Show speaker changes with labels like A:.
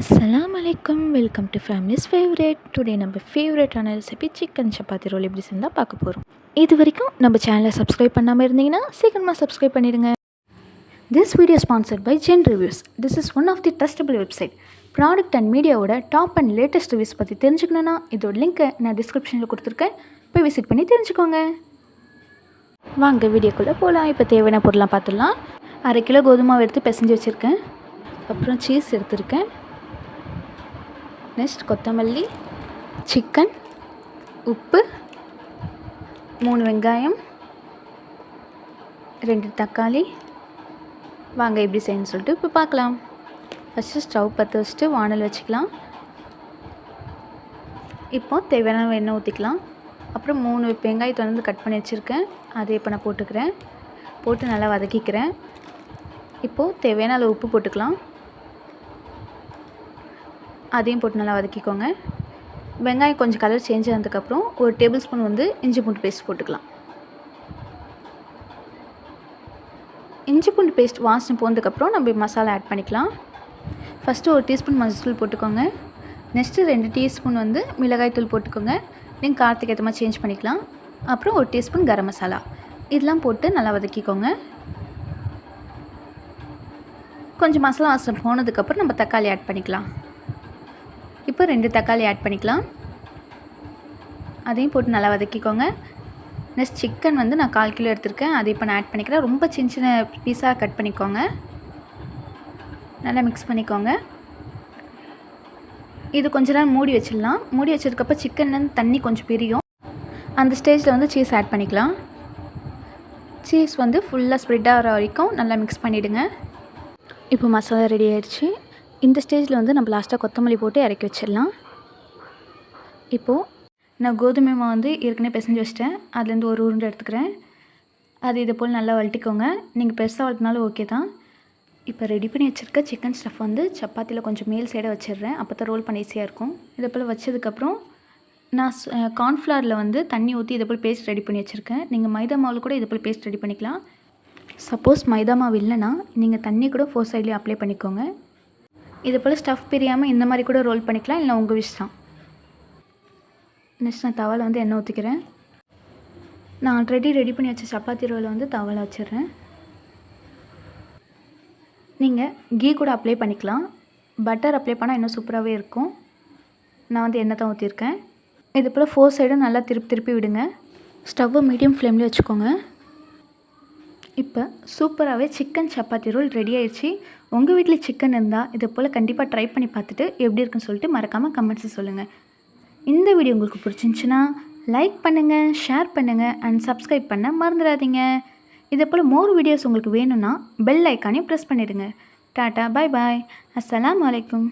A: Assalamualaikum, welcome to Family's Favorite. Today நம்ம ஃபேவரட்டான recipe chicken chapati role எப்படி செஞ்சால் பார்க்க போகிறோம். இது வரைக்கும் நம்ம சேனலை சப்ஸ்கிரைப் பண்ணாமல் இருந்தீங்கன்னா சீக்கிரமாக சப்ஸ்கிரைப் பண்ணிடுங்க. This video sponsored by Genreviews. This is one of the trustable website. Product and மீடியாவோட டாப் அண்ட் லேட்டஸ்ட் ரிவ்யூஸ் பற்றி தெரிஞ்சுக்கணுன்னா இதோட லிங்க்கை நான் டிஸ்கிரிப்ஷனில் கொடுத்துருக்கேன், போய் விசிட் பண்ணி தெரிஞ்சுக்கோங்க. வாங்க வீடியோக்குள்ளே போகலாம். இப்போ தேவையான பொருளாக பார்த்துடலாம். 1/2 கிலோ கோதுமாவை எடுத்து பிசைஞ்சு வச்சுருக்கேன். அப்புறம் சீஸ் எடுத்திருக்கேன். நெக்ஸ்ட் கொத்தமல்லி, சிக்கன், உப்பு, 3 வெங்காயம், 2 தக்காளி. வாங்க எப்படி செய்யணும்னு சொல்லிட்டு இப்போ பார்க்கலாம். ஃபஸ்ட்டு ஸ்டவ் பற்ற வச்சுட்டு வானல் வச்சுக்கலாம். இப்போ தேவையான எண்ணெய் ஊற்றிக்கலாம். அப்புறம் 3 வெங்காயத்தை வந்து கட் பண்ணி வச்சுருக்கேன், அதை இப்போ நான் போட்டுக்கிறேன். போட்டு நல்லா வதக்கிக்கிறேன். இப்போது தேவையான அளவு உப்பு போட்டுக்கலாம். அதையும் போட்டு நல்லா வதக்கிக்கோங்க. வெங்காயம் கொஞ்சம் கலர் சேஞ்ச் ஆனதுக்கப்புறம் 1 டேபிள் ஸ்பூன் வந்து இஞ்சி பூண்டு பேஸ்ட் போட்டுக்கலாம். இஞ்சி பூண்டு பேஸ்ட் வாசனை போனதுக்கப்புறம் நம்ம மசாலா ஆட் பண்ணிக்கலாம். ஃபஸ்ட்டு 1 டீஸ்பூன் மஞ்சள் போட்டுக்கோங்க. நெக்ஸ்ட்டு 2 டீஸ்பூன் வந்து மிளகாய் தூள் போட்டுக்கோங்க. நீங்கள் காரத்துக்கு ஏற்ற மாதிரி சேஞ்ச் பண்ணிக்கலாம். அப்புறம் 1 டீஸ்பூன் கரம் மசாலா, இதெல்லாம் போட்டு நல்லா வதக்கிக்கோங்க. கொஞ்சம் மசாலா வாசனை போனதுக்கப்புறம் நம்ம தக்காளி ஆட் பண்ணிக்கலாம். இப்போ 2 தக்காளி ஆட் பண்ணிக்கலாம். அதையும் போட்டு நல்லா வதக்கிக்கோங்க. நெக்ஸ்ட் சிக்கன் வந்து நான் 1/4 கிலோ எடுத்திருக்கேன், அதை இப்போ நான் ஆட் பண்ணிக்கிறேன். ரொம்ப சின்ன சின்ன பீஸாக கட் பண்ணிக்கோங்க. நல்லா மிக்ஸ் பண்ணிக்கோங்க. இது கொஞ்ச நேரம் மூடி வச்சிடலாம். மூடி வச்சதுக்கப்புறம் சிக்கன் தண்ணி கொஞ்சம் பிரியும். அந்த ஸ்டேஜில் வந்து சீஸ் ஆட் பண்ணிக்கலாம். சீஸ் வந்து ஃபுல்லாக ஸ்ப்ரெட் ஆகிற வரைக்கும் நல்லா மிக்ஸ் பண்ணிவிடுங்க. இப்போ மசாலா ரெடி ஆகிடுச்சு. இந்த ஸ்டேஜில் வந்து நம்ம லாஸ்ட்டாக கொத்தமல்லி போட்டு இறக்கி வச்சிடலாம். இப்போது நான் கோதுமை மாவு வந்து ஏற்கனவே பிசைஞ்சு வச்சிட்டேன், அதுலேருந்து ஒரு உருண்டை எடுத்துக்கிறேன். அது இதை போல் நல்லா வளட்டிக்கோங்க. நீங்கள் பெருசாக வளட்டினாலும் ஓகே தான். இப்போ ரெடி பண்ணி வச்சுருக்க சிக்கன் ஸ்டஃப் வந்து சப்பாத்தியில் கொஞ்சம் மேல் சைடாக வச்சிடுறேன், அப்போ தான் ரோல் பண்ண ஈஸியாக இருக்கும். இதை போல் வச்சதுக்கப்புறம் நான் கார்ன்ஃப்ளவரில் வந்து தண்ணி ஊற்றி இதை போல் பேஸ்ட் ரெடி பண்ணி வச்சுருக்கேன். நீங்கள் மைதா மாவில் கூட இதை போல் பேஸ்ட் ரெடி பண்ணிக்கலாம். சப்போஸ் மைதா மாவு இல்லைன்னா நீங்கள் தண்ணி கூட 4 சைட்லேயும் அப்ளை பண்ணிக்கோங்க. இது போல் ஸ்டஃப் பிரியாமல் இந்த மாதிரி கூட ரோல் பண்ணிக்கலாம், இல்லை உங்கள் விஷ் தான். நெக்ஸ்ட் நான் தவாவில் வந்து எண்ணெய் ஊற்றிக்கிறேன். நான் ஆல்ரெடி ரெடி பண்ணி வச்ச சப்பாத்தி ரோலை வந்து தவாவில் வச்சிடுறேன். நீங்கள் கீ கூட அப்ளை பண்ணிக்கலாம். பட்டர் அப்ளை பண்ணால் இன்னும் சூப்பராகவே இருக்கும். நான் வந்து எண்ணெய் தான் ஊற்றிருக்கேன். இது போல் 4 சைடும் நல்லா திருப்பி விடுங்க. ஸ்டவ்வை மீடியம் ஃப்ளேமில் வச்சுக்கோங்க. இப்போ சூப்பராகவே சிக்கன் சப்பாத்தி ரோல் ரெடி ஆயிடுச்சு. உங்கள் வீட்டில் சிக்கன் இருந்தால் இதை போல் கண்டிப்பாக ட்ரை பண்ணி பார்த்துட்டு எப்படி இருக்குன்னு சொல்லிட்டு மறக்காமல் கமெண்ட்ஸை சொல்லுங்கள். இந்த வீடியோ உங்களுக்கு பிடிச்சிருந்துச்சின்னா லைக் பண்ணுங்கள், ஷேர் பண்ணுங்கள் அண்ட் சப்ஸ்கிரைப் பண்ண மறந்துடாதீங்க. இதே போல் மோர் வீடியோஸ் உங்களுக்கு வேணும்னா பெல் ஐக்கானையும் ப்ரெஸ் பண்ணிவிடுங்க. டாட்டா, பாய் பாய், அஸ்ஸலாமு அலைக்கும்.